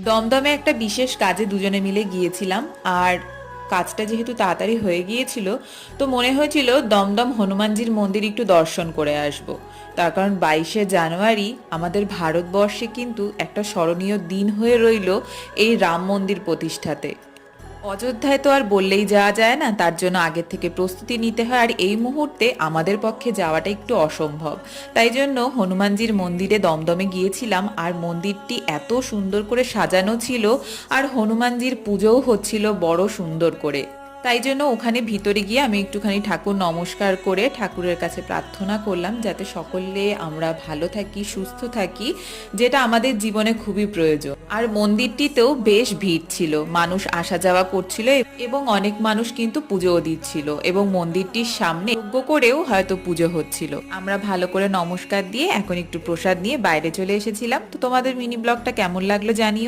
দমদমে একটা বিশেষ কাজে দুজনে মিলে গিয়েছিলাম। আর কাজটা যেহেতু তাড়াতাড়ি হয়ে গিয়েছিল, তো মনে হয়েছিল দমদম হনুমানজির মন্দির একটু দর্শন করে আসব। তার কারণ 22শে জানুয়ারি আমাদের ভারতবর্ষে কিন্তু একটা স্মরণীয় দিন হয়ে রইল এই রাম মন্দির প্রতিষ্ঠাতে। অযোধ্যায় তো আর বললেই যাওয়া যায় না, তার জন্য আগের থেকে প্রস্তুতি নিতে হয়, আর এই মুহূর্তে আমাদের পক্ষে যাওয়াটা একটু অসম্ভব। তাই জন্য হনুমানজির মন্দিরে দমদমে গিয়েছিলাম, আর মন্দিরটি এত সুন্দর করে সাজানো ছিল, আর হনুমানজির পুজোও হচ্ছিল বড় সুন্দর করে। তাই জন্য ওখানে ভিতরে গিয়ে আমি একটুখানি ঠাকুর নমস্কার করে ঠাকুরের কাছে প্রার্থনা করলাম যাতে সকলে আমরা ভালো থাকি, সুস্থ থাকি, যেটা আমাদের জীবনে খুবই প্রয়োজন। আর মন্দিরটিতেও বেশ ভিড় ছিল, মানুষ আসা যাওয়া করছিল, এবং অনেক মানুষ কিন্তু পুজোও দিচ্ছিল, এবং মন্দিরটির সামনে যজ্ঞ করেও হয়তো পুজো হচ্ছিল। আমরা ভালো করে নমস্কার দিয়ে এখন একটু প্রসাদ নিয়ে বাইরে চলে এসেছিলাম। তো তোমাদের মিনি ব্লগটা কেমন লাগলো জানিও।